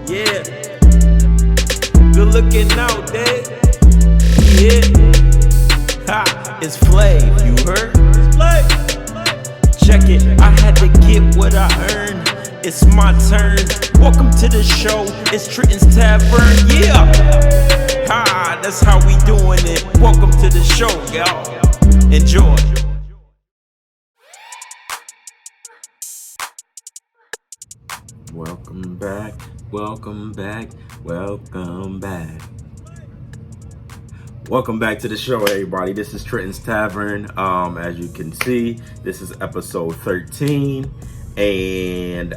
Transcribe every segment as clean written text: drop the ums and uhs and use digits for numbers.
Yeah. Good looking out there. Yeah. Ha, it's Flav, you heard? It's Flav. Check it, I had to get what I earned. It's my turn. Welcome to the show. It's Trenton's Tavern. Yeah. Ha, that's how we doing it. Welcome to the show, y'all. Enjoy. Welcome back, welcome back, welcome back. Welcome back to the show, everybody. This is Trenton's Tavern. As you can see, this is episode 13. And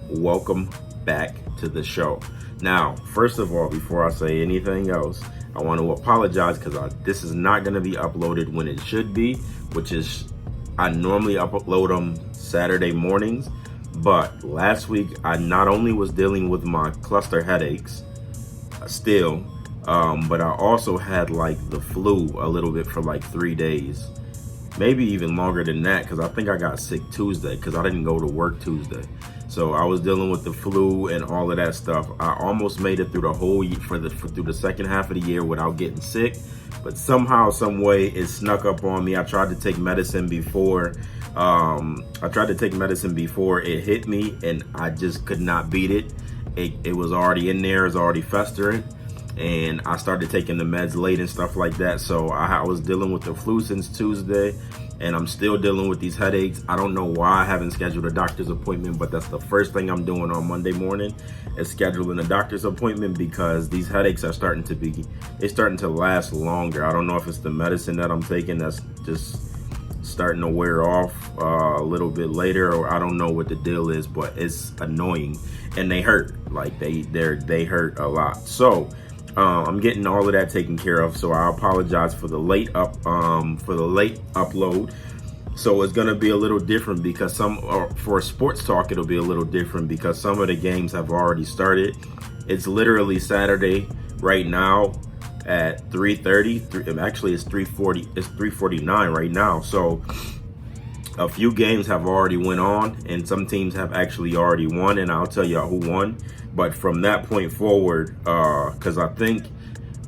welcome back to the show. Now, first of all, before I say anything else, I want to apologize because this is not going to be uploaded when it should be, which is I normally upload them Saturday mornings. But last week, I not only was dealing with my cluster headaches still, but I also had like the flu a little bit for like 3 days, maybe even longer than that, because I think I got sick Tuesday because I didn't go to work Tuesday. So I was dealing with the flu and all of that stuff. I almost made it through the whole year, through the second half of the year without getting sick, but somehow, some way, it snuck up on me. I tried to take medicine before. It hit me, and I just could not beat it. It was already in there, it was already festering, and I started taking the meds late and stuff like that. So I was dealing with the flu since Tuesday, and I'm still dealing with these headaches. I don't know why I haven't scheduled a doctor's appointment, but that's the first thing I'm doing on Monday morning is scheduling a doctor's appointment, because these headaches are starting to last longer. I don't know if it's the medicine that I'm taking that's just starting to wear off a little bit later, or I don't know what the deal is, but it's annoying and they hurt. Like they hurt a lot. So I'm getting all of that taken care of. So I apologize for the late upload. So it's gonna be a little different because for sports talk it'll be a little different because some of the games have already started. It's literally Saturday right now at 3:30. Actually, it's 3:40. It's 3:49 right now. So a few games have already went on, and some teams have actually already won. And I'll tell you who won. But from that point forward, because I think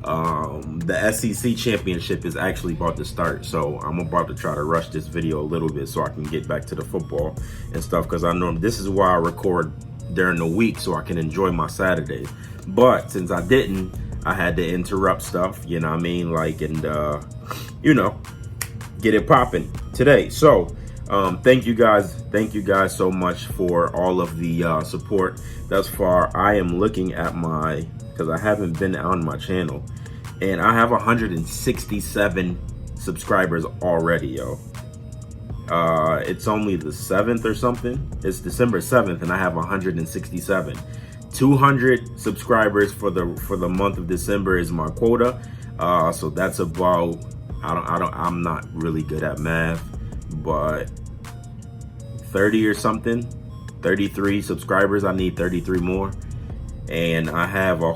the SEC championship is actually about to start. So I'm about to try to rush this video a little bit so I can get back to the football and stuff. Because I know this is why I record during the week so I can enjoy my Saturdays. But since I didn't, I had to interrupt stuff, you know what I mean? Like, and, get it popping today. So, thank you guys so much for all of the support thus far. I am looking at because I haven't been on my channel, and I have 167 subscribers already, yo. It's only the 7th or something. It's December 7th, and I have 167. 200 subscribers for the month of December is my quota. So that's about, I'm not really good at math, but 30 or something, 33 subscribers. I need 33 more. And I have I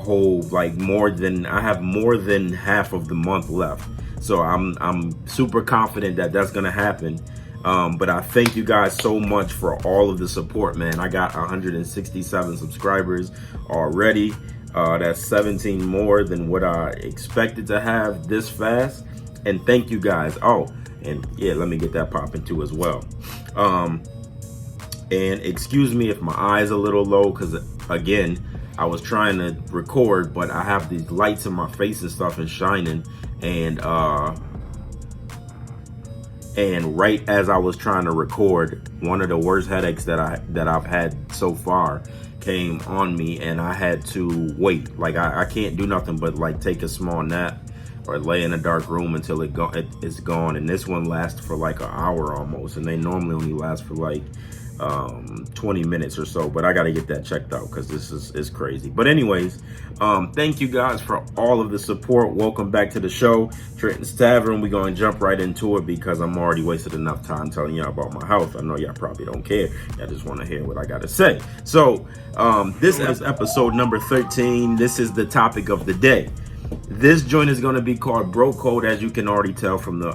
have more than half of the month left. So I'm super confident that that's gonna happen. But I thank you guys so much for all of the support, man. I got 167 subscribers already. That's 17 more than what I expected to have this fast. And thank you guys. Oh, and yeah, let me get that popping too as well. And excuse me if my eye's a little low, because again, I was trying to record, but I have these lights in my face and stuff and shining, and right as I was trying to record, one of the worst headaches that I've had so far came on me, and I had to wait. Like I can't do nothing but like take a small nap or lay in a dark room until it's gone. And this one lasts for like an hour almost, and they normally only last for like 20 minutes or so, but I got to get that checked out because this is crazy. But anyways, thank you guys for all of the support. Welcome back to the show, Trenton's Tavern. We're going to jump right into it because I'm already wasted enough time telling y'all about my health. I know y'all probably don't care. Y'all just want to hear what I got to say. So this is episode number 13. This is the topic of the day. This joint is going to be called Bro Code, as you can already tell from the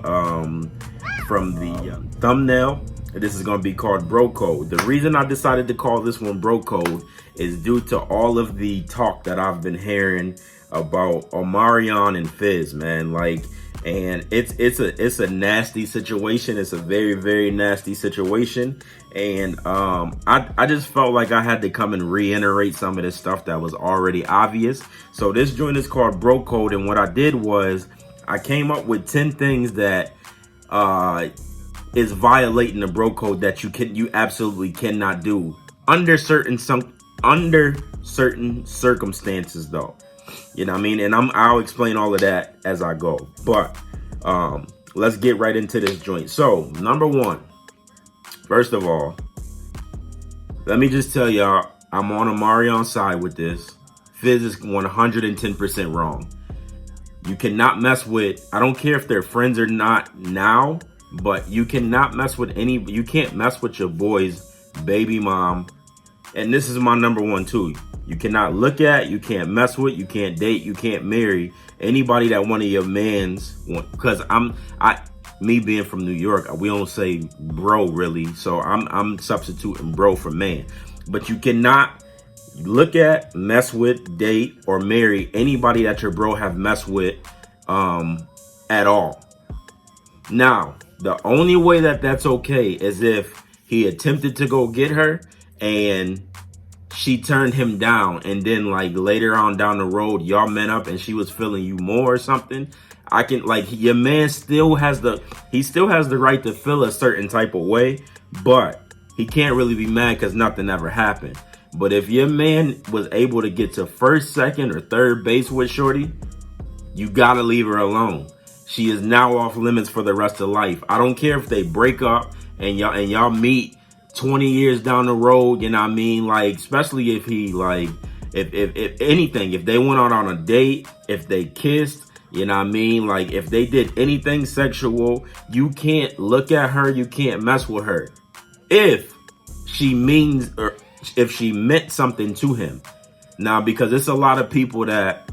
thumbnail. This is going to be called Bro Code. The reason I decided to call this one Bro Code is due to all of the talk that I've been hearing about Omarion and Fizz, man. Like, and it's a nasty situation. It's a very, very nasty situation. And I just felt like I had to come and reiterate some of this stuff that was already obvious. So this joint is called Bro Code, and what I did was I came up with 10 things that is violating the Bro Code that you absolutely cannot do under certain circumstances, though. You know what I mean? And I'll explain all of that as I go. But let's get right into this joint. So, number one, first of all, let me just tell y'all, I'm on Omarion's side with this. Fizz is 110% wrong. You cannot mess with, I don't care if they're friends or not now, but you cannot mess with you can't mess with your boy's baby mom. And this is my number one too. You cannot look at, you can't mess with, you can't date, you can't marry anybody that one of your mans want. Because me being from New York, we don't say bro really, so I'm substituting bro for man. But you cannot look at, mess with, date, or marry anybody that your bro have messed with at all. Now, the only way that that's okay is if he attempted to go get her and she turned him down, and then like later on down the road y'all met up and she was feeling you more or something. I can, like, your man still has the right to feel a certain type of way, but he can't really be mad because nothing ever happened. But if your man was able to get to first, second, or third base with shorty, you gotta leave her alone. She is now off limits for the rest of life. I don't care if they break up and y'all meet 20 years down the road, you know what I mean? Like, especially if he, like, if anything, if they went out on a date, if they kissed, you know what I mean? Like, if they did anything sexual, you can't look at her, you can't mess with her. If she meant something to him. Now, because it's a lot of people that,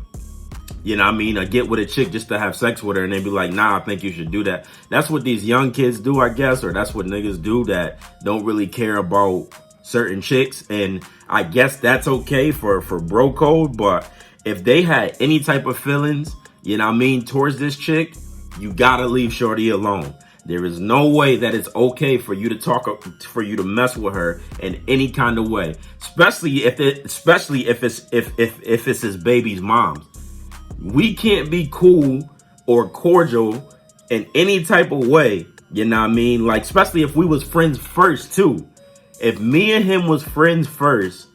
you know what I mean, get with a chick just to have sex with her, and they be like, nah, I think you should do that. That's what these young kids do, I guess, or that's what niggas do that don't really care about certain chicks. And I guess that's okay for Bro Code, but if they had any type of feelings, you know what I mean, towards this chick, you gotta leave shorty alone. There is no way that it's okay for you to mess with her in any kind of way, especially if it's his baby's mom's. We can't be cool or cordial in any type of way, you know what I mean? Like, especially if we was friends first too. If me and him was friends first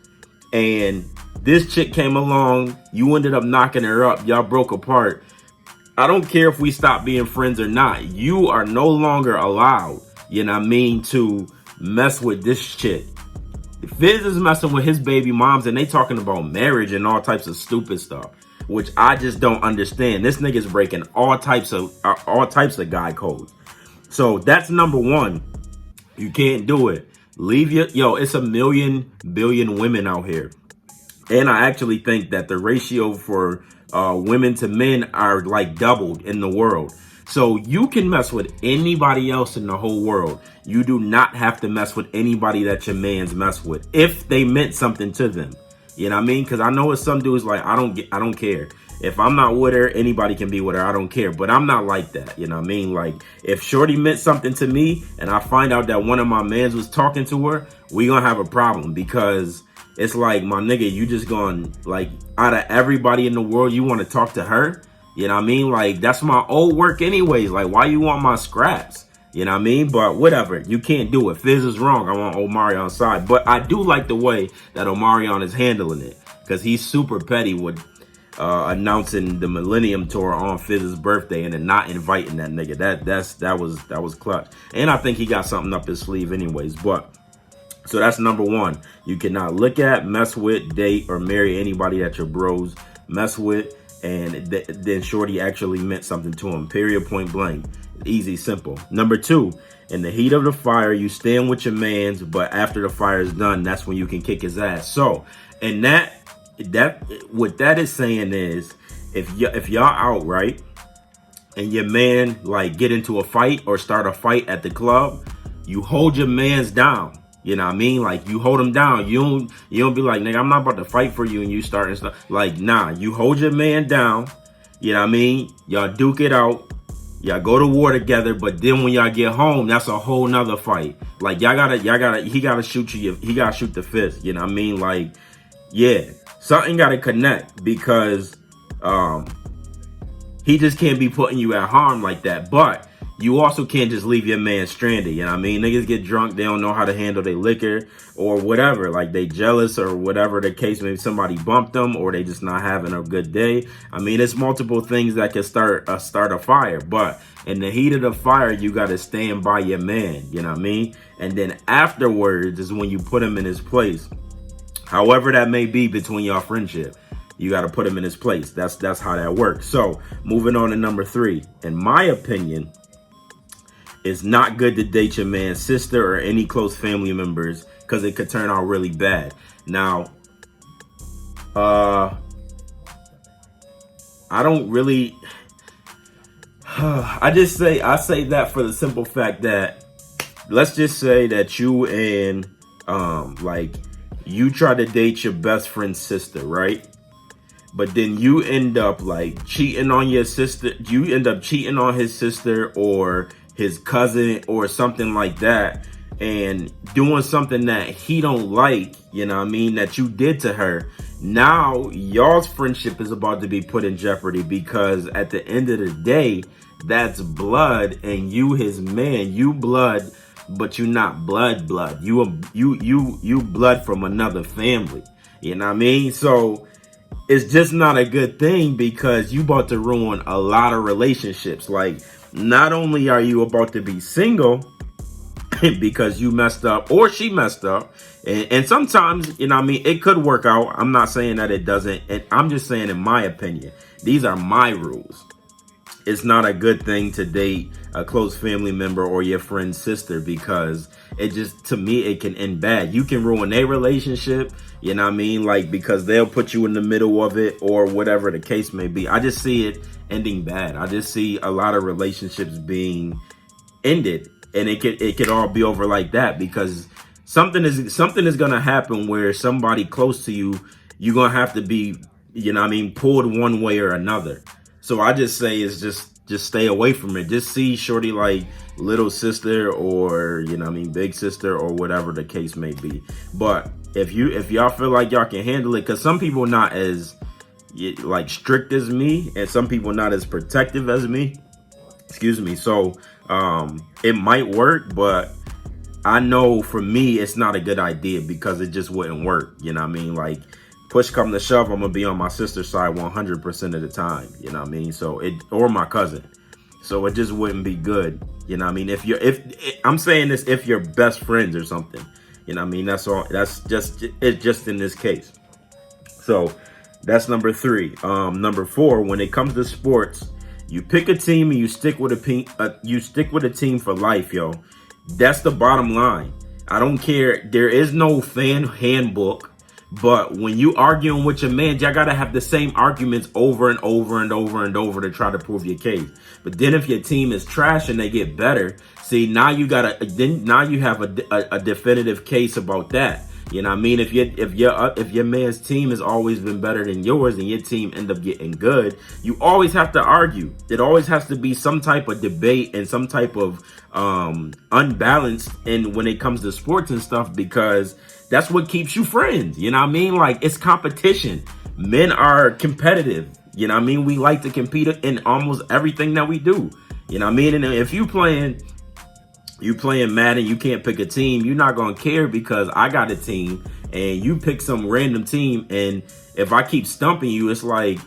and this chick came along, you ended up knocking her up, y'all broke apart, I don't care if we stop being friends or not. You are no longer allowed, you know what I mean, to mess with this chick. Fizz is messing with his baby moms and they talking about marriage and all types of stupid stuff, which I just don't understand. This nigga's breaking all types of guy codes. So that's number one. You can't do it. It's a billion women out here. And I actually think that the ratio for women to men are like doubled in the world. So you can mess with anybody else in the whole world. You do not have to mess with anybody that your man's mess with if they meant something to them. You know what I mean? Because I know it's some dudes like, I don't care. If I'm not with her, anybody can be with her. I don't care. But I'm not like that. You know what I mean? Like, if shorty meant something to me and I find out that one of my mans was talking to her, we gonna have a problem, because it's like, my nigga, you just going, like, out of everybody in the world, you want to talk to her? You know what I mean? Like, that's my old work anyways. Like, why you want my scraps? You know what I mean? But whatever, you can't do it. Fizz is wrong. I'm on Omarion's side. But I do like the way that Omarion is handling it, because he's super petty with announcing the Millennium Tour on Fizz's birthday and then not inviting that nigga. That was clutch. And I think he got something up his sleeve anyways. But so that's number one. You cannot look at, mess with, date, or marry anybody that your bros mess with, and then shorty actually meant something to him. Period, point blank. Easy, simple. Number two, in the heat of the fire, you stand with your mans, but after the fire is done, that's when you can kick his ass. So, and what that is saying is, if y'all out, right, and your man like get into a fight or start a fight at the club, you hold your mans down. You know what I mean? Like, you hold them down. You don't be like, nigga, I'm not about to fight for you, and you start and stuff. Like, nah, you hold your man down. You know what I mean? Y'all duke it out. Y'all go to war together, but then when y'all get home, that's a whole nother fight. Like, he gotta shoot you, he gotta shoot the fist. You know what I mean? Like, yeah, something gotta connect, because he just can't be putting you at harm like that. But you also can't just leave your man stranded. You know what I mean? Niggas get drunk, they don't know how to handle their liquor or whatever. Like, they jealous or whatever the case. Maybe somebody bumped them, or they just not having a good day. I mean, it's multiple things that can start a fire. But in the heat of the fire, you got to stand by your man. You know what I mean? And then afterwards is when you put him in his place. However that may be between y'all friendship, you got to put him in his place. That's how that works. So moving on to number 3. In my opinion, it's not good to date your man's sister or any close family members, because it could turn out really bad. Now, I don't really, I say that for the simple fact that, let's just say that you and, like, you try to date your best friend's sister, right? But then you end up like cheating on your sister. You end up cheating on his sister or his cousin or something like that, and doing something that he don't like, you know what I mean, that you did to her. Now y'all's friendship is about to be put in jeopardy, because at the end of the day, that's blood, and you his man, you blood, but you not blood. You blood from another family. You know what I mean? So it's just not a good thing, because you about to ruin a lot of relationships. Like, not only are you about to be single because you messed up or she messed up, and sometimes, you know what I mean, it could work out. I'm not saying that it doesn't. And I'm just saying, in my opinion, these are my rules. It's not a good thing to date a close family member or your friend's sister, because it just, to me, it can end bad. You can ruin their relationship, you know what I mean? Like, because they'll put you in the middle of it or whatever the case may be. I just see it ending bad. I just see a lot of relationships being ended, and it could all be over like that, because something is going to happen where somebody close to you, you're going to have to be, you know what I mean, pulled one way or another. So I just say it's just stay away from it. Just see shorty like little sister, or, you know what I mean, big sister, or whatever the case may be. But if y'all feel like y'all can handle it, because some people not as like strict as me, and some people not as protective as me. Excuse me. So it might work, but I know for me it's not a good idea, because it just wouldn't work. You know what I mean? Like, push come to shove, I'm gonna be on my sister's side 100% of the time. You know what I mean? So or my cousin. So it just wouldn't be good. You know what I mean? If I'm saying this, if you're best friends or something, you know what I mean? That's all. That's just in this case. So that's number 3. Number 4, when it comes to sports, you pick a team and you stick with a team for life, yo. That's the bottom line. I don't care. There is no fan handbook. But when you arguing with your man, y'all gotta have the same arguments over and over and over and over to try to prove your case. But then if your team is trash and they get better, see, now you have a definitive case about that. You know what I mean? If your man's team has always been better than yours, and your team end up getting good, you always have to argue. It always has to be some type of debate and some type of unbalanced. And when it comes to sports and stuff, because that's what keeps you friends. You know what I mean? Like, it's competition. Men are competitive. You know what I mean? We like to compete in almost everything that we do. You know what I mean? And if you playing Madden, you can't pick a team, you're not going to care, because I got a team and you pick some random team. And if I keep stumping you, it's like,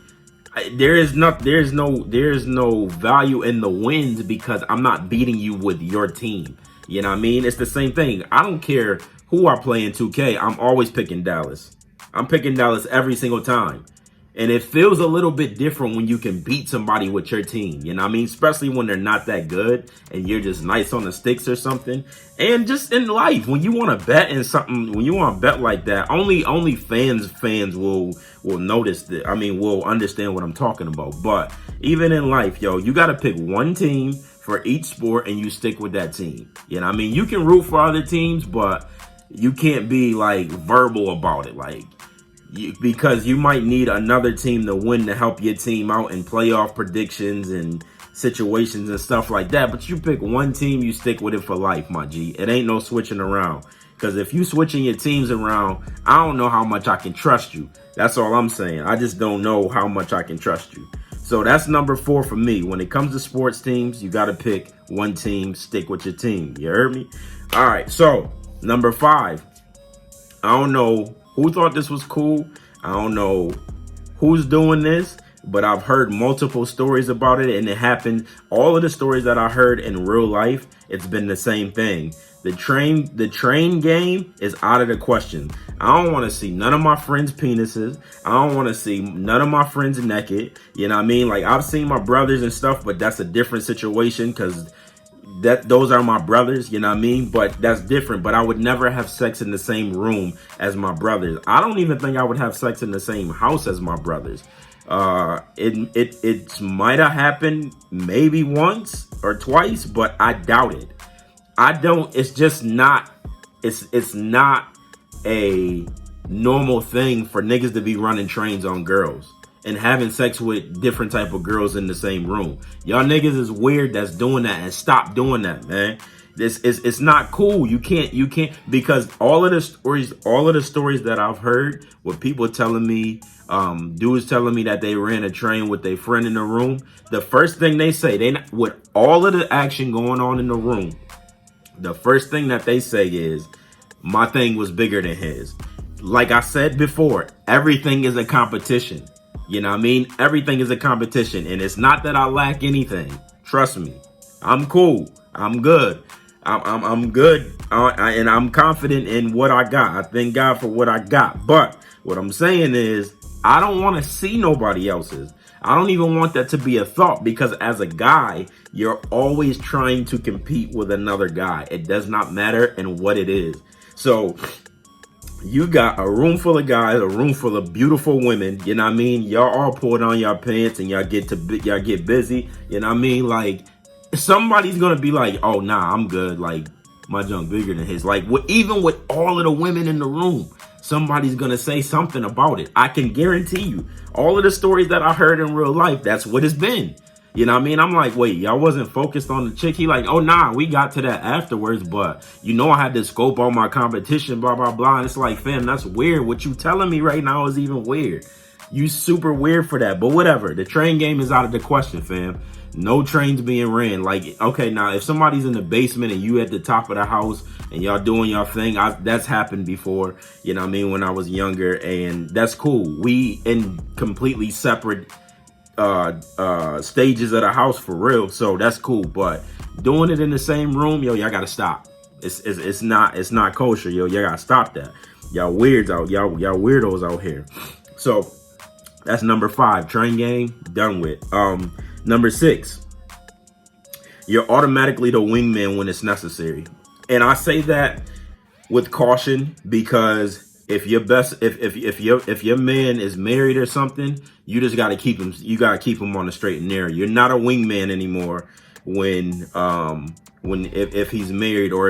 there's no value in the wins, because I'm not beating you with your team. You know what I mean? It's the same thing. I don't care who I play in 2K. I'm always picking Dallas. I'm picking Dallas every single time. And it feels a little bit different when you can beat somebody with your team. You know what I mean? Especially when they're not that good and you're just nice on the sticks or something. And just in life, when you want to bet in something, when you want to bet like that, only fans will notice that. I mean, will understand what I'm talking about. But even in life, yo, you got to pick one team for each sport and you stick with that team. You know what I mean? You can root for other teams, but you can't be like verbal about it. Like, because you might need another team to win to help your team out in playoff predictions and situations and stuff like that. But you pick one team, you stick with it for life, my G. It ain't no switching around. Because if you switching your teams around, I don't know how much I can trust you. That's all I'm saying. I just don't know how much I can trust you. So that's number 4 for me. When it comes to sports teams, you got to pick one team, stick with your team. You heard me? All right, so number 5. I don't know who thought this was cool. I don't know who's doing this, but I've heard multiple stories about it, and it happened. All of the stories that I heard in real life, it's been the same thing. The train game is out of the question. I don't want to see none of my friends' penises. I don't want to see none of my friends naked. You know what I mean? Like, I've seen my brothers and stuff, but that's a different situation because those are my brothers, you know what I mean? But that's different. But I would never have sex in the same room as my brothers. I don't even think I would have sex in the same house as my brothers. It might have happened maybe once or twice, but I doubt it. It's just not, it's not a normal thing for niggas to be running trains on girls and having sex with different type of girls in the same room. Y'all niggas is weird that's doing that, and stop doing that, man. It's not cool. You can't, because all of the stories that I've heard with people telling me, dudes telling me that they ran a train with their friend in the room, the first thing they say, with all of the action going on in the room, the first thing that they say is, my thing was bigger than his. Like I said before, everything is a competition. You know what I mean? Everything is a competition. And it's not that I lack anything. Trust me. I'm cool. I'm good. I'm good. And I'm confident in what I got. I thank God for what I got. But what I'm saying is, I don't want to see nobody else's. I don't even want that to be a thought, because as a guy, you're always trying to compete with another guy. It does not matter in what it is. So you got a room full of guys, a room full of beautiful women. You know what I mean? Y'all all pulled on your pants and y'all get busy. You know what I mean? Like, somebody's going to be like, oh, nah, I'm good. Like, my junk bigger than his. Like, even with all of the women in the room, somebody's going to say something about it. I can guarantee you, all of the stories that I heard in real life, that's what it's been. You know what I mean? I'm like, wait, y'all wasn't focused on the chick? He like, oh, nah, we got to that afterwards, but you know, I had to scope all my competition, blah, blah, blah. And it's like, fam, that's weird. What you telling me right now is even weird. You super weird for that, but whatever. The train game is out of the question, fam. No trains being ran. Like, okay, now if somebody's in the basement and you at the top of the house and y'all doing your thing, that's happened before, you know what I mean, when I was younger, and that's cool. We in completely separate stages of the house for real, so that's cool. But doing it in the same room, yo, y'all gotta stop. It's not kosher, yo. Y'all gotta stop that. Y'all weirds out, y'all weirdos out here. So that's number 5, train game, done with. Number 6, you're automatically the wingman when it's necessary. And I say that with caution, because if your man is married or something, you just got to keep him. You got to keep him on the straight and narrow. You're not a wingman anymore if he's married or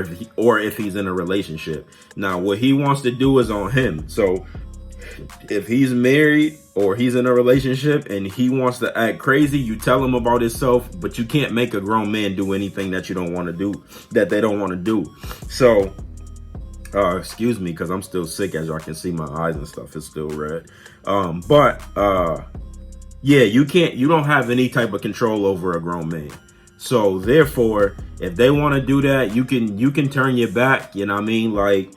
if he's in a relationship. Now, what he wants to do is on him. So if he's married or he's in a relationship and he wants to act crazy, you tell him about himself, but you can't make a grown man do anything that you don't want to do, that they don't want to do. So, excuse me, because I'm still sick, as y'all can see my eyes and stuff is still red. Yeah, you don't have any type of control over a grown man. So therefore, if they want to do that, you can turn your back, you know what I mean? Like,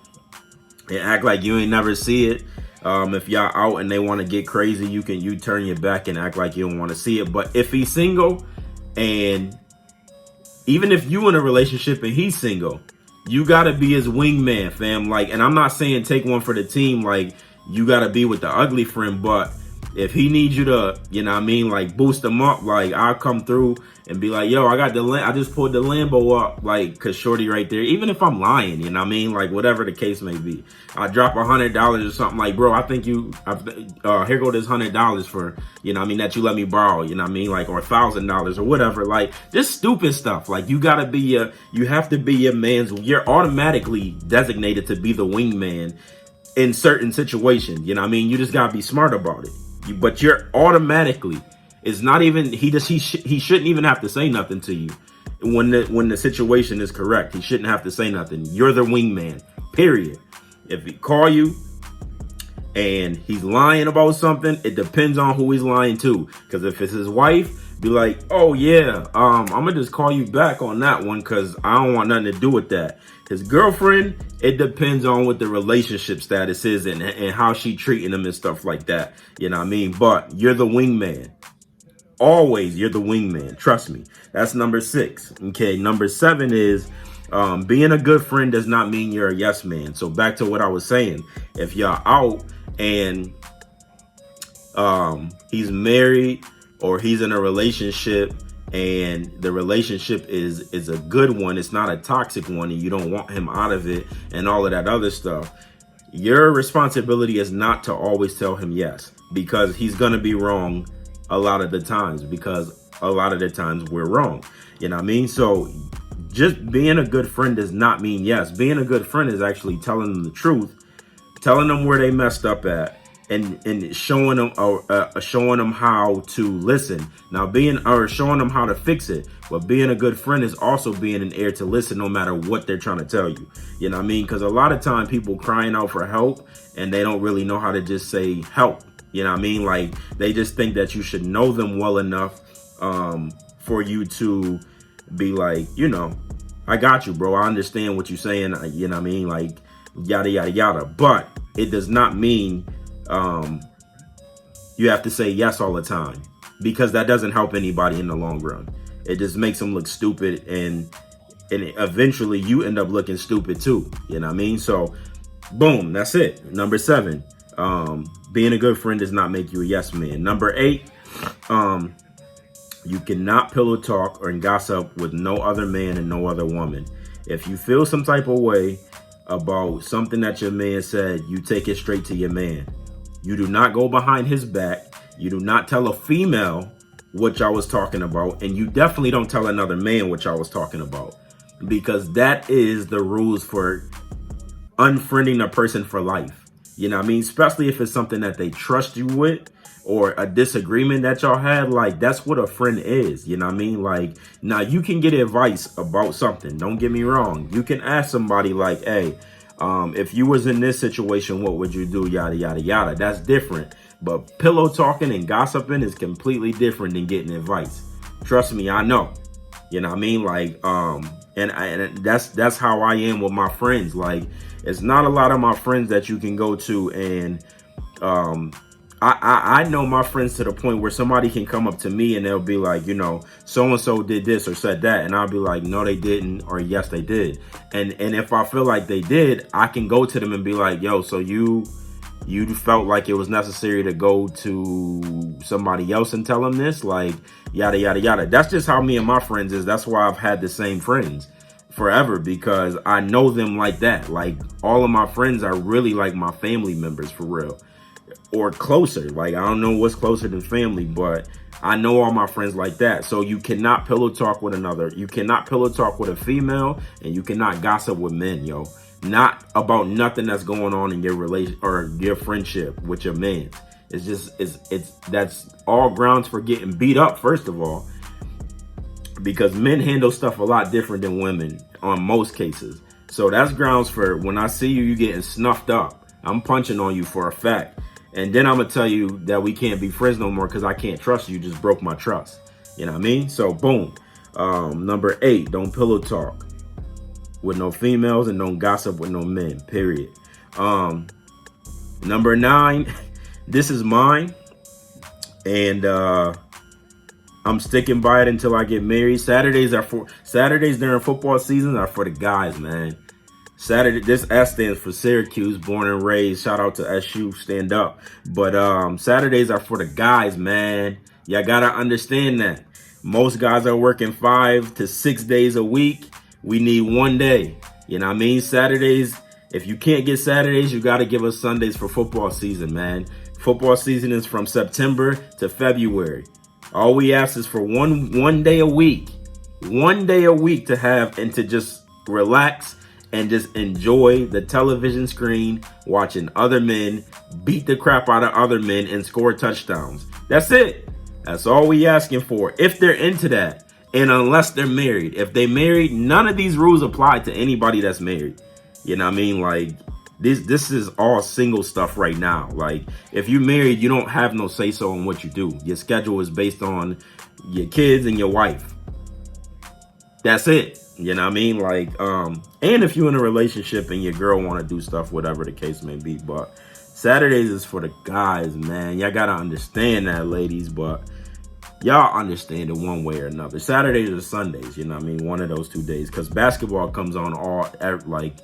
and act like you ain't never see it. If y'all out and they want to get crazy, you turn your back and act like you don't want to see it. But if he's single, and even if you in a relationship and he's single, you gotta be his wingman, fam. Like, and I'm not saying take one for the team, like you gotta be with the ugly friend, but If he needs you to, you know what I mean, like boost him up, like I'll come through and be like, yo, I just pulled the Lambo up, like, cause shorty right there. Even if I'm lying, you know what I mean, like whatever the case may be, I drop $100 or something, like, bro, I think here go this $100 for, you know what I mean, that you let me borrow, you know what I mean, like, or $1,000 or whatever, like just stupid stuff. Like you have to be your man's. You're automatically designated to be the wingman in certain situations. You know what I mean, you just gotta be smart about it. But you're automatically, it's not even, he shouldn't even have to say nothing to you when the situation is correct. He shouldn't have to say nothing. You're the wingman, period. If he call you and he's lying about something, it depends on who he's lying to. Because if it's his wife, be like, oh yeah, I'm gonna just call you back on that one because I don't want nothing to do with that. His girlfriend, it depends on what the relationship status is and how she treating him and stuff like that. You know what I mean? But you're the wingman. Always, you're the wingman. Trust me. That's number 6. Okay, number 7 is being a good friend does not mean you're a yes man. So back to what I was saying. If you're out and he's married or he's in a relationship and the relationship is a good one, it's not a toxic one, and you don't want him out of it and all of that other stuff, your responsibility is not to always tell him yes, because he's going to be wrong a lot of the times, because a lot of the times we're wrong. You know what I mean? So just being a good friend does not mean yes. Being a good friend is actually telling them the truth, telling them where they messed up at, and showing them how to listen. Now showing them how to fix it. But being a good friend is also being an ear to listen, no matter what they're trying to tell you. You know what I mean? Because a lot of time people crying out for help and they don't really know how to just say help. You know what I mean? Like they just think that you should know them well enough for you to be like, you know, I got you, bro. I understand what you're saying. You know what I mean? Like yada, yada, yada. But it does not mean you have to say yes all the time, because that doesn't help anybody in the long run. It just makes them look stupid, and eventually you end up looking stupid too. You know what I mean? So boom, that's it. Number 7, being a good friend does not make you a yes man. Number 8, you cannot pillow talk or gossip with no other man and no other woman. If you feel some type of way about something that your man said, you take it straight to your man. You do not go behind his back. You do not tell a female what y'all was talking about. And you definitely don't tell another man what y'all was talking about, because that is the rules for unfriending a person for life. You know what I mean? Especially if it's something that they trust you with, or a disagreement that y'all had. Like, that's what a friend is. You know what I mean? Like, now you can get advice about something. Don't get me wrong. You can ask somebody like, hey, if you was in this situation, what would you do? Yada, yada, yada. That's different. But pillow talking and gossiping is completely different than getting advice. Trust me, I know. You know what I mean? Like, and that's how I am with my friends. Like, it's not a lot of my friends that you can go to, and I know my friends to the point where somebody can come up to me and they'll be like, you know, so-and-so did this or said that. And I'll be like, no, they didn't. Or yes, they did. And if I feel like they did, I can go to them and be like, yo, so you felt like it was necessary to go to somebody else and tell them this? Like, yada, yada, yada. That's just how me and my friends is. That's why I've had the same friends forever, because I know them like that. Like, all of my friends are really like my family members for real. Or closer. Like, I don't know what's closer than family, but I know all my friends like that. So you cannot pillow talk with another. You cannot pillow talk with a female, and you cannot gossip with men, yo. Not about nothing that's going on in your relation or your friendship with your man. It's just, that's all grounds for getting beat up, first of all, because men handle stuff a lot different than women on most cases. So that's grounds for, when I see you getting snuffed up, I'm punching on you for a fact. And then I'm going to tell you that we can't be friends no more because I can't trust you. You just broke my trust. You know what I mean? So boom. Number 8, don't pillow talk with no females and don't gossip with no men, period. Number 9, this is mine. And I'm sticking by it until I get married. Saturdays during football season are for the guys, man. Saturday, this S stands for Syracuse, born and raised. Shout out to SU, stand up. But Saturdays are for the guys, man. Y'all gotta understand that. Most guys are working 5 to 6 days a week. We need one day. You know what I mean? Saturdays, if you can't get Saturdays, you gotta give us Sundays for football season, man. Football season is from September to February. All we ask is for one day a week. 1 day a week to have and to just relax and just enjoy the television screen, watching other men beat the crap out of other men and score touchdowns. That's it. That's all we asking for. If they're into that, and unless they're married. If they married, none of these rules apply to anybody that's married. You know what I mean? Like, this is all single stuff right now. Like, if you're married, you don't have no say-so on what you do. Your schedule is based on your kids and your wife. That's it. You know what I mean? Like, and if you're in a relationship and your girl want to do stuff, whatever the case may be. But Saturdays is for the guys, man. Y'all got to understand that, ladies. But y'all understand it one way or another. Saturdays or Sundays, you know what I mean? One of those 2 days. Because basketball comes on like,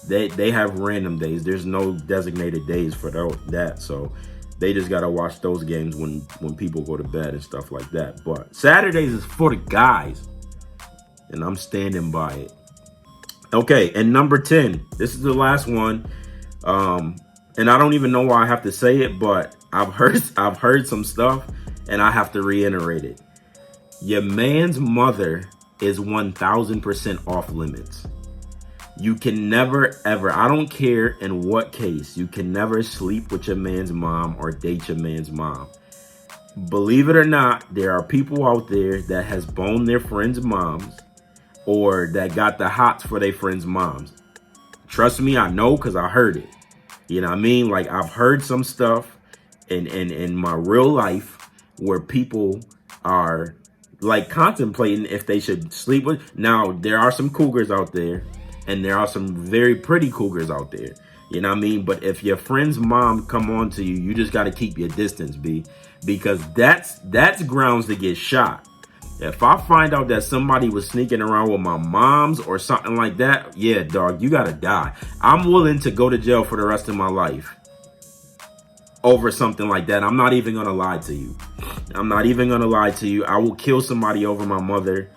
they have random days. There's no designated days for that. So they just got to watch those games when people go to bed and stuff like that. But Saturdays is for the guys. And I'm standing by it. Okay, and number 10. This is the last one. And I don't even know why I have to say it, but I've heard some stuff, and I have to reiterate it. Your man's mother is 1,000% off limits. You can never, ever, I don't care in what case, you can never sleep with your man's mom or date your man's mom. Believe it or not, there are people out there that has boned their friends' moms, or that got the hots for their friends' moms. Trust me, I know, because I heard it. You know what I mean? Like, I've heard some stuff in my real life where people are, like, contemplating if they should sleep with. Now, there are some cougars out there, and there are some very pretty cougars out there. You know what I mean? But if your friend's mom come on to you, you just got to keep your distance, B. Because that's grounds to get shot. If I find out that somebody was sneaking around with my mom's or something like that, yeah, dog, you gotta die. I'm willing to go to jail for the rest of my life over something like that. I'm not even gonna lie to you. I'm not even gonna lie to you. I will kill somebody over my mother,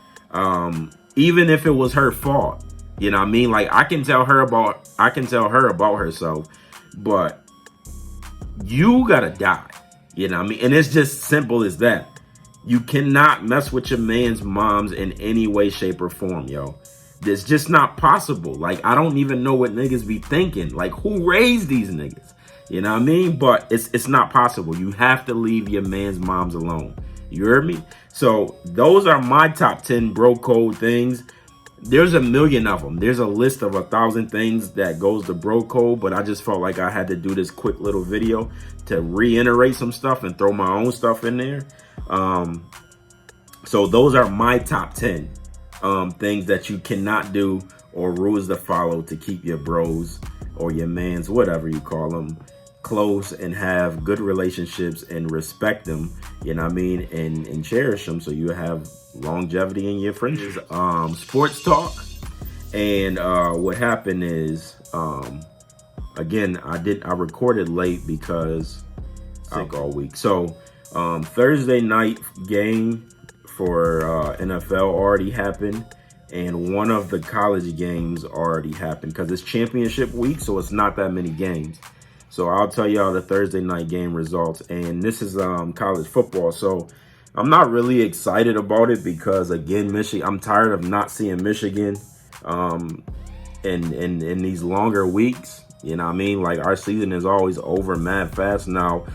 even if it was her fault. You know what I mean? Like, I can tell her about herself, but you gotta die. You know what I mean? And it's just simple as that. You cannot mess with your man's moms in any way, shape, or form, yo. It's just not possible. Like, I don't even know what niggas be thinking. Like, who raised these niggas? You know what I mean? But it's not possible. You have to leave your man's moms alone. You heard me? So those are my top 10 bro code things. There's a million of them. There's a list of 1,000 things that goes to bro code, but I just felt like I had to do this quick little video to reiterate some stuff and throw my own stuff in there. So those are my top 10 things that you cannot do or rules to follow to keep your bros or your mans, whatever you call them, close and have good relationships and respect them, you know what I mean, and cherish them so you have longevity in your friendships. Sports talk. And what happened is, again, I recorded late because sick all week. So Thursday night game for NFL already happened, and one of the college games already happened because it's championship week, so it's not that many games. So I'll tell y'all the Thursday night game results, and this is college football. So I'm not really excited about it because, again, I'm tired of not seeing Michigan in these longer weeks. You know what I mean? Like, our season is always over mad fast. Now,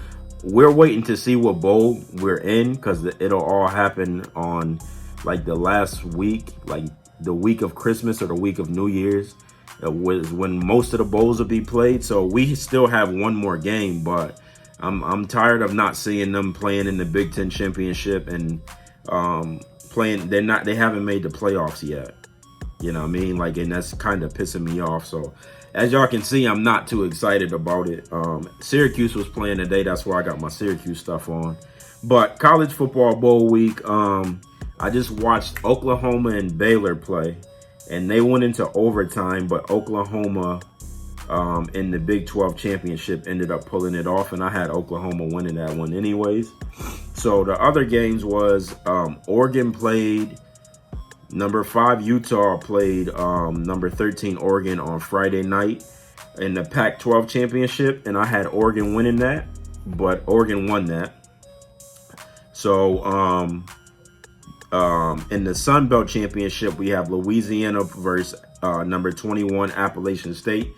we're waiting to see what bowl we're in because it'll all happen on, like, the last week, like the week of Christmas or the week of New Year's. Was when most of the bowls will be played. So we still have one more game, but I'm tired of not seeing them playing in the Big Ten championship and playing. They haven't made the playoffs yet. You know what I mean? Like, and that's kind of pissing me off. So as y'all can see, I'm not too excited about it. Syracuse was playing today. That's why I got my Syracuse stuff on. But college football bowl week, I just watched Oklahoma and Baylor play. and they went into overtime, but Oklahoma in the Big 12 championship ended up pulling it off, and I had Oklahoma winning that one anyways. So the other games was Oregon played number 5 Utah played number 13 Oregon on Friday night in the Pac-12 championship, and I had Oregon winning that, but Oregon won that. So in the Sun Belt championship, we have Louisiana versus number 21 Appalachian State,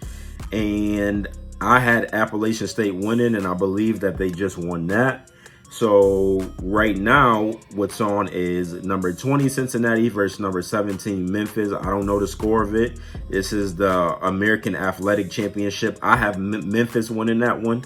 and I had Appalachian State winning, and I believe that they just won that. So right now, what's on is number 20 Cincinnati versus number 17 Memphis. I don't know the score of it. This is the American Athletic Championship. I have Memphis winning that one.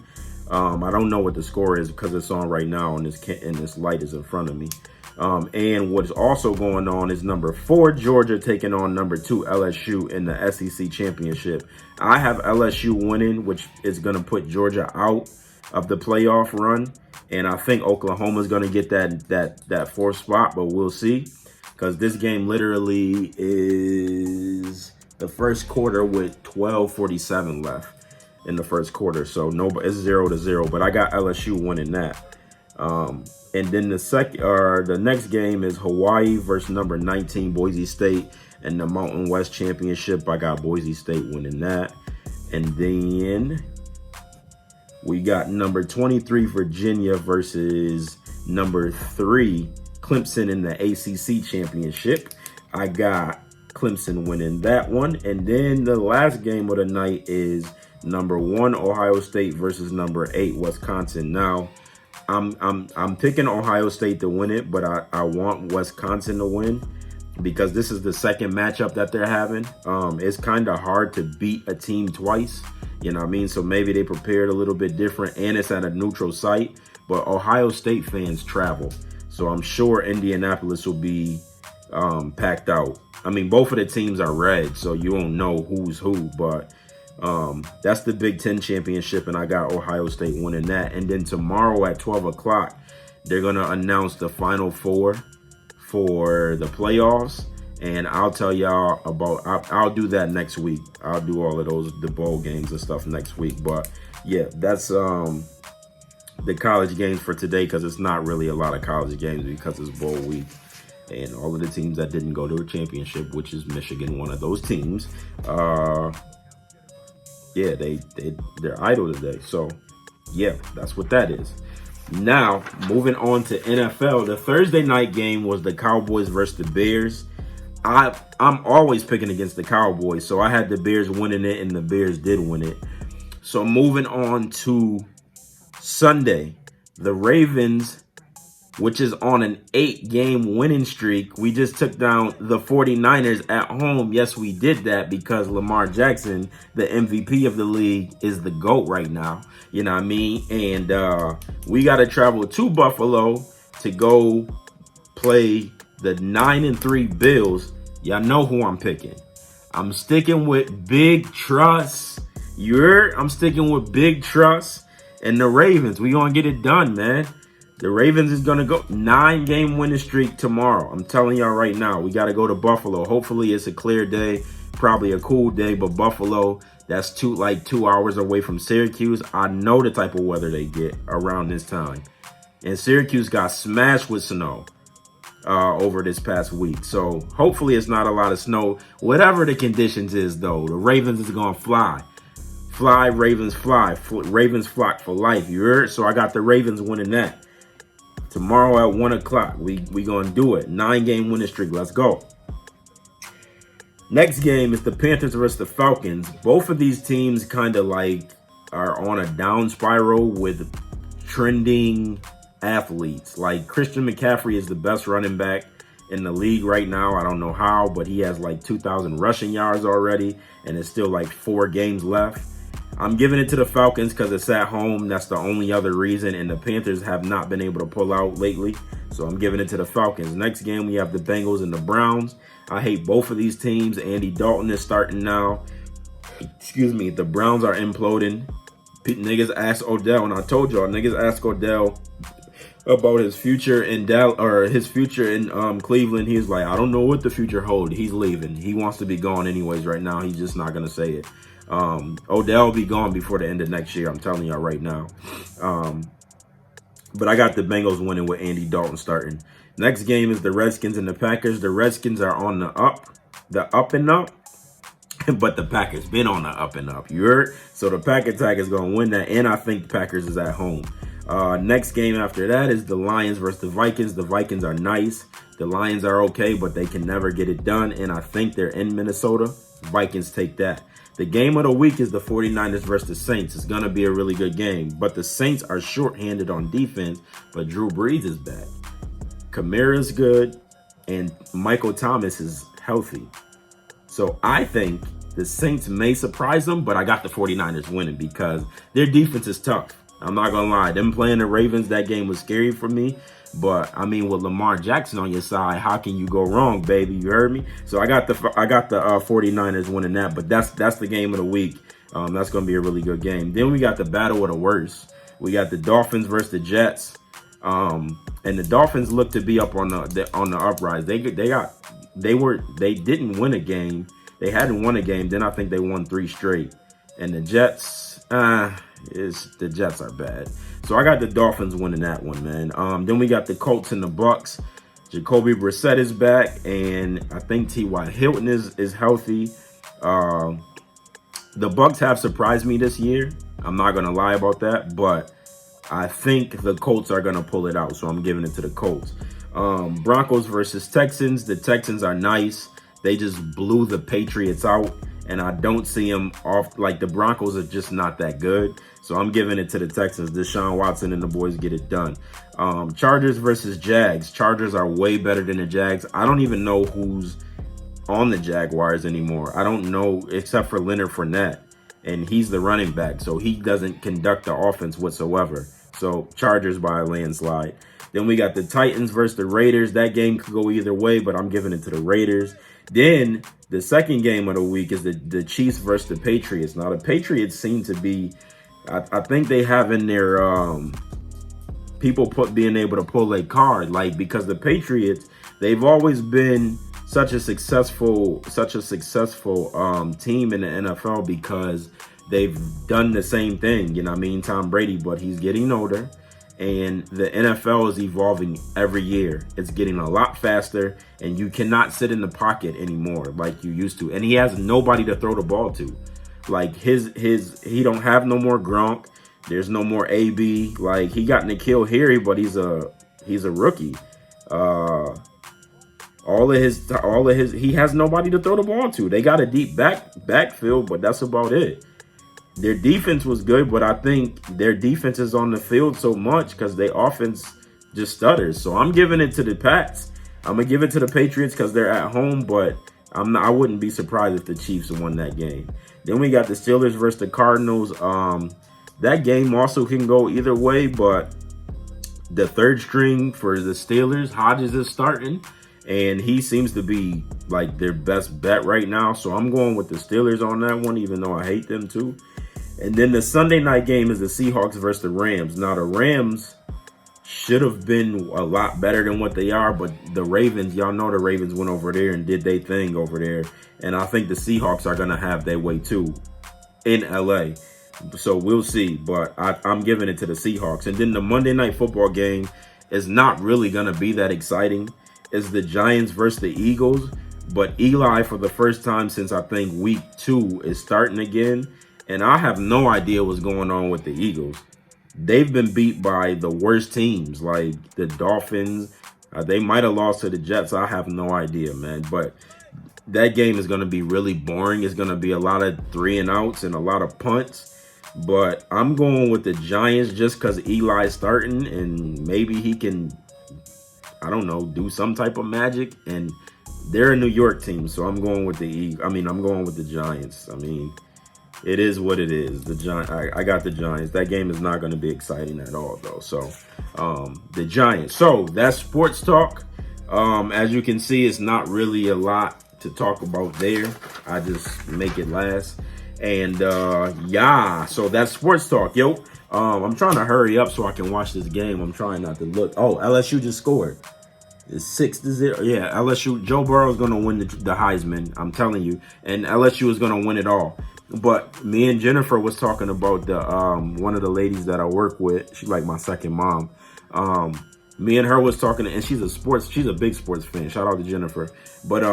I don't know what the score is because it's on right now, and this light is in front of me. And what's also going on is number 4 Georgia taking on number 2 LSU in the SEC Championship. I have LSU winning, which is going to put Georgia out of the playoff run. And I think Oklahoma is going to get that 4th spot, but we'll see. Because this game literally is the first quarter with 12:47 left in the first quarter. So no, it's 0-0, but I got LSU winning that. And then the next game is Hawaii versus number 19 Boise State in the Mountain West Championship. I got Boise State winning that. And then we got number 23 Virginia versus number 3 Clemson in the ACC Championship. I got Clemson winning that one. And then the last game of the night is number 1 Ohio State versus number 8 Wisconsin. Now, I'm picking Ohio State to win it, but I want Wisconsin to win because this is the second matchup that they're having. It's kind of hard to beat a team twice. You know what I mean? So maybe they prepared a little bit different, and it's at a neutral site. But Ohio State fans travel, so I'm sure Indianapolis will be packed out. I mean, both of the teams are red, so you don't know who's who. But that's the Big Ten championship, and I got Ohio State winning that. And then tomorrow at 12 o'clock, they're going to announce the Final Four for the playoffs. And I'll tell y'all about, I'll do that next week. I'll do all of the bowl games and stuff next week. But yeah, that's the college games for today, because it's not really a lot of college games because it's bowl week. And all of the teams that didn't go to a championship, which is Michigan, one of those teams, yeah, they're idle today. So yeah, that's what that is. Now, moving on to NFL, the Thursday night game was the Cowboys versus the Bears. I'm always picking against the Cowboys, so I had the Bears winning it, and the Bears did win it. So moving on to Sunday, the Ravens, which is on an 8-game winning streak. We just took down the 49ers at home. Yes, we did that because Lamar Jackson, the MVP of the league, is the GOAT right now. You know what I mean? And we got to travel to Buffalo to go play the 9-3 Bills. Y'all know who I'm picking. I'm sticking with Big Truss. I'm sticking with Big Truss and the Ravens. We gonna get it done, man. The Ravens is gonna go 9-game winning streak tomorrow. I'm telling y'all right now. We gotta go to Buffalo. Hopefully it's a clear day, probably a cool day. But Buffalo, that's 2 hours away from Syracuse. I know the type of weather they get around this time, and Syracuse got smashed with snow over this past week. So hopefully it's not a lot of snow. Whatever the conditions is, though, the Ravens is going to fly. Fly, Ravens fly. Ravens flock for life. You heard? So I got the Ravens winning that. Tomorrow at 1 o'clock, we going to do it. 9-game winning streak. Let's go. Next game is the Panthers versus the Falcons. Both of these teams kind of are on a down spiral with trending athletes. Like Christian McCaffrey is the best running back in the league right now. I don't know how, but he has 2,000 rushing yards already, and it's still 4 games left. I'm giving it to the Falcons because it's at home. That's the only other reason, and the Panthers have not been able to pull out lately, so I'm giving it to the Falcons. Next game, we have the Bengals and the Browns. I hate both of these teams. Andy Dalton is starting now. Excuse me. The Browns are imploding. Niggas asked Odell, and I told y'all, niggas asked Odell about his future in his future in Cleveland. He was like, I don't know what the future holds. He's leaving. He wants to be gone anyways right now. He's just not gonna say it. Odell will be gone before the end of next year. I'm telling y'all right now. But I got the Bengals winning with Andy Dalton starting. Next game is the Redskins and the Packers. The Redskins are on the up and up. But the Packers been on the up and up. You heard? So the Pack Attack is going to win that. And I think the Packers is at home. Next game after that is the Lions versus the Vikings. The Vikings are nice. The Lions are okay, but they can never get it done. And I think they're in Minnesota. Vikings take that. The game of the week is the 49ers versus the Saints. It's going to be a really good game. But the Saints are shorthanded on defense. But Drew Brees is back. Kamara's good. And Michael Thomas is healthy. So I think the Saints may surprise them, but I got the 49ers winning because their defense is tough. I'm not going to lie. Them playing the Ravens, that game was scary for me. But, I mean, with Lamar Jackson on your side, how can you go wrong, baby? You heard me? So I got the 49ers winning that, but that's the game of the week. That's going to be a really good game. Then we got the battle of the worst. We got the Dolphins versus the Jets. And the Dolphins look to be up on the uprise. They didn't win a game. They hadn't won a game. Then I think they won 3 straight. And the Jets, the Jets are bad. So I got the Dolphins winning that one, man. Then we got the Colts and the Bucks. Jacoby Brissett is back, and I think T.Y. Hilton is healthy. The Bucks have surprised me this year. I'm not gonna lie about that, but I think the Colts are gonna pull it out. So I'm giving it to the Colts. Broncos versus Texans. The Texans are nice. They just blew the Patriots out. And I don't see them off. Like, the Broncos are just not that good. So I'm giving it to the Texans. Deshaun Watson and the boys get it done. Chargers versus Jags. Chargers are way better than the Jags. I don't even know who's on the Jaguars anymore. I don't know except for Leonard Fournette. And he's the running back. So he doesn't conduct the offense whatsoever. So Chargers by a landslide. Then we got the Titans versus the Raiders. That game could go either way, but I'm giving it to the Raiders. Then the second game of the week is the Chiefs versus the Patriots. Now, the Patriots seem to be, I think they have in their people being able to pull a card, like, because the Patriots, they've always been such a successful team in the NFL because they've done the same thing. You know what I mean? Tom Brady, but he's getting older. And the NFL is evolving every year. It's getting a lot faster, and you cannot sit in the pocket anymore like you used to. And he has nobody to throw the ball to. Like, he don't have no more Gronk. There's no more AB. Like, he got N'Keal Harry, but he's a rookie. He has nobody to throw the ball to. They got a deep backfield, but that's about it. Their defense was good, but I think their defense is on the field so much because their offense just stutters. So I'm giving it to the Pats. I'm going to give it to the Patriots because they're at home, but I wouldn't be surprised if the Chiefs won that game. Then we got the Steelers versus the Cardinals. That game also can go either way, but the third string for the Steelers, Hodges is starting, and he seems to be like their best bet right now. So I'm going with the Steelers on that one, even though I hate them too. And then the Sunday night game is the Seahawks versus the Rams. Now, the Rams should have been a lot better than what they are, but the Ravens, y'all know the Ravens went over there and did their thing over there. And I think the Seahawks are going to have their way too in LA. So we'll see, but I'm giving it to the Seahawks. And then the Monday night football game is not really going to be that exciting. It's the Giants versus the Eagles. But Eli, for the first time since I think week 2, is starting again. And I have no idea what's going on with the Eagles. They've been beat by the worst teams, like the Dolphins. They might have lost to the Jets. I have no idea, man. But that game is going to be really boring. It's going to be a lot of 3-and-outs and a lot of punts. But I'm going with the Giants just because Eli's starting. And maybe he can, I don't know, do some type of magic. And they're a New York team, so I'm going with I'm going with the Giants. I mean, it is what it is. I got the Giants. That game is not going to be exciting at all, though. So, the Giants. So, that's sports talk. As you can see, it's not really a lot to talk about there. I just make it last. And, yeah, so that's sports talk, yo. I'm trying to hurry up so I can watch this game. I'm trying not to look. Oh, LSU just scored. It's 6-0. Yeah, LSU. Joe Burrow is going to win the Heisman. I'm telling you, and LSU is going to win it all. But me and Jennifer was talking about the one of the ladies that I work with. She's like my second mom. Me and her was talking, and she's a big sports fan. Shout out to Jennifer. But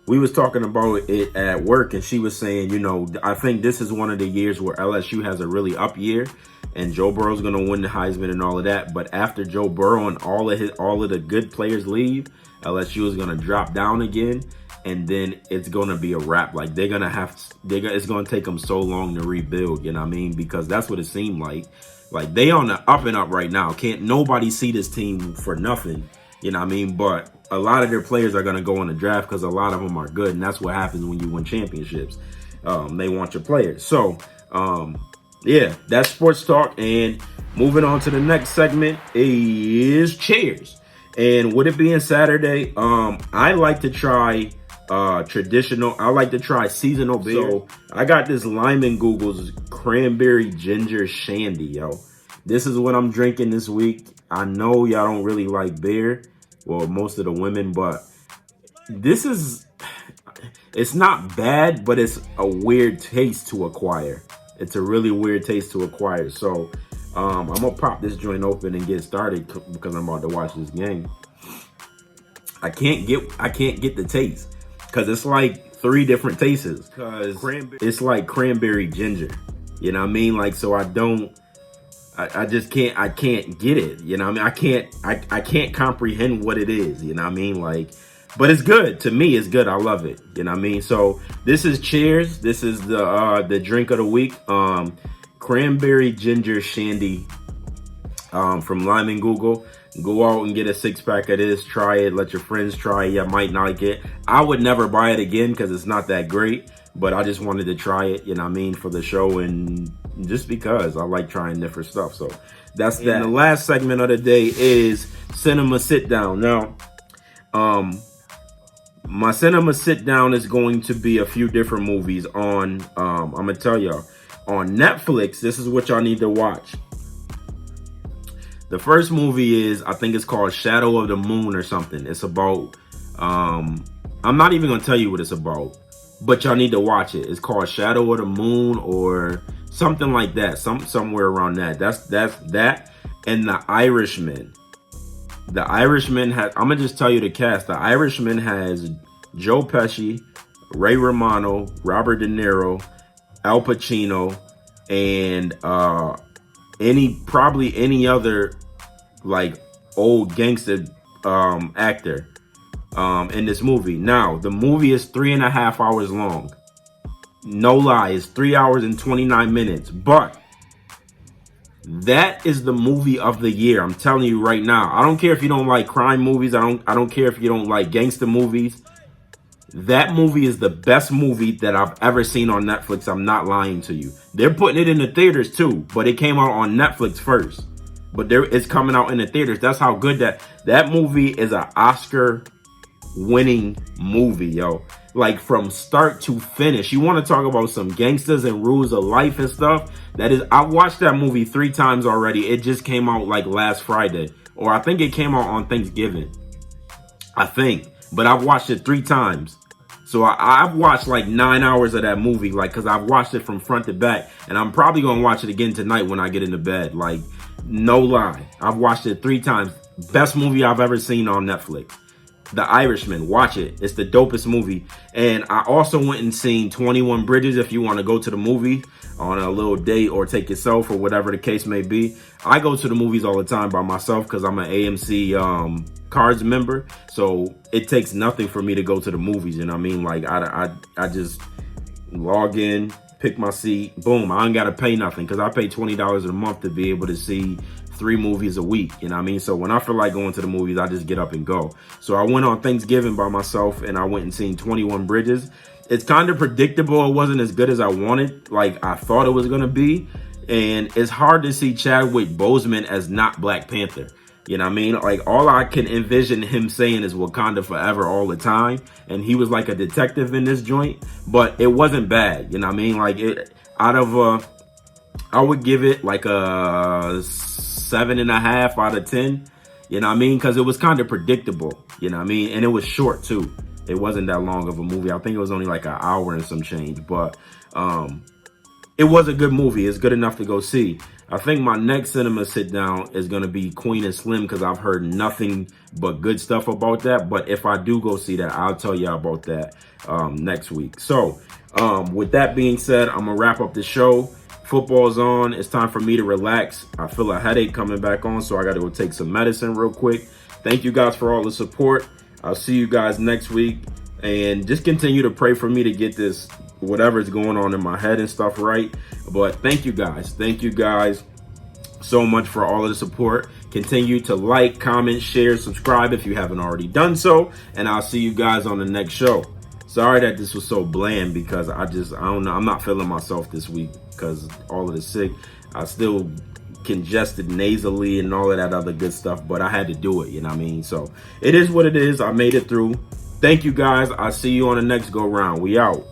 we was talking about it at work, and she was saying, you know, I think this is one of the years where LSU has a really up year, and Joe Burrow's going to win the Heisman and all of that. But after Joe Burrow and all of the good players leave, LSU is going to drop down again, and then it's going to be a wrap. Like it's going to take them so long to rebuild. You know what I mean? Because that's what it seemed like. Like they on the up and up right now. Can't nobody see this team for nothing. You know what I mean? But a lot of their players are going to go in the draft because a lot of them are good. And that's what happens when you win championships. They want your players. So, yeah, that's sports talk. And moving on to the next segment is Cheers. And with it being Saturday, I like to try I like to try seasonal beer. So I got this Lyman Google's cranberry ginger shandy, yo. This is what I'm drinking this week. I know y'all don't really like beer, well, most of the women, but it's not bad, but it's a weird taste to acquire. It's a really weird taste to acquire. So I'm gonna pop this joint open and get started because I'm about to watch this game. I can't get the taste because it's like 3 different tastes. Because it's like cranberry ginger. You know what I mean? Like, so I just can't get it. You know what I mean? I can't comprehend what it is. You know what I mean? Like, but it's good. To me, it's good. I love it. You know what I mean? So this is Cheers. This is the drink of the week. Cranberry ginger shandy from Lyman Google. Go out and get a 6-pack of this. Try it. Let your friends try it. You might not like it. I would never buy it again because it's not that great. But I just wanted to try it, you know what I mean, for the show, and just because I like trying different stuff. So that's that. And the last segment of the day is Cinema Sit Down. Now, my Cinema Sit Down is going to be a few different movies on, I'm going to tell y'all, on Netflix. This is what y'all need to watch. The first movie is, I think it's called Shadow of the Moon or something. It's about, I'm not even going to tell you what it's about, but y'all need to watch it. It's called Shadow of the Moon or something like that. Somewhere around that. That's that. And The Irishman. The Irishman has, I'm going to just tell you the cast. The Irishman has Joe Pesci, Ray Romano, Robert De Niro, Al Pacino, and probably any other like old gangster actor in this movie. Now, the movie is 3.5 hours long. No lie, it's 3 hours and 29 minutes. But that is the movie of the year. I'm telling you right now. I don't care if you don't like crime movies. I don't care if you don't like gangster movies. That movie is the best movie that I've ever seen on Netflix. I'm not lying to you. They're putting it in the theaters too, but it came out on Netflix first. But it's coming out in the theaters. That's how good that movie is. An Oscar-winning movie, yo. Like from start to finish. You want to talk about some gangsters and rules of life and stuff? I watched that movie 3 times already. It just came out like last Friday, or I think it came out on Thanksgiving. I think, but I've watched it 3 times. So I've watched like 9 hours of that movie, like, because I've watched it from front to back, and I'm probably going to watch it again tonight when I get into bed. Like, no lie. I've watched it 3 times. Best movie I've ever seen on Netflix. The Irishman. Watch it. It's the dopest movie. And I also went and seen 21 Bridges if you want to go to the movie on a little date or take yourself or whatever the case may be. I go to the movies all the time by myself because I'm an AMC Cards member. So it takes nothing for me to go to the movies. You know what I mean? Like I just log in, pick my seat, boom. I ain't got to pay nothing because I pay $20 a month to be able to see 3 movies a week, you know what I mean? So when I feel like going to the movies, I just get up and go. So I went on Thanksgiving by myself and I went and seen 21 Bridges. It's kind of predictable. It wasn't as good as I wanted, like I thought it was going to be. And it's hard to see Chadwick Boseman as not Black Panther. You know what I mean? Like all I can envision him saying is Wakanda forever all the time. And he was like a detective in this joint, but it wasn't bad. You know what I mean? Like I would give it like a 7.5 out of 10. You know what I mean? Because it was kind of predictable. You know what I mean? And it was short too. It wasn't that long of a movie. I think it was only like an hour and some change. But it was a good movie. It's good enough to go see. I think my next cinema sit down is going to be Queen and Slim, because I've heard nothing but good stuff about that. But if I do go see that, I'll tell y'all about that next week. So with that being said, I'm going to wrap up the show. Football's on. It's time for me to relax. I feel a headache coming back on, so I got to go take some medicine real quick. Thank you guys for all the support. I'll see you guys next week. And just continue to pray for me to get this, whatever's going on in my head and stuff, right. But thank you guys. Thank you guys so much for all of the support. Continue to like, comment, share, subscribe if you haven't already done so. And I'll see you guys on the next show. Sorry that this was so bland, because I don't know. I'm not feeling myself this week because all of the sick. I still congested nasally and all of that other good stuff, but I had to do it. You know what I mean? So it is what it is. I made it through. Thank you guys. I'll see you on the next go round. We out.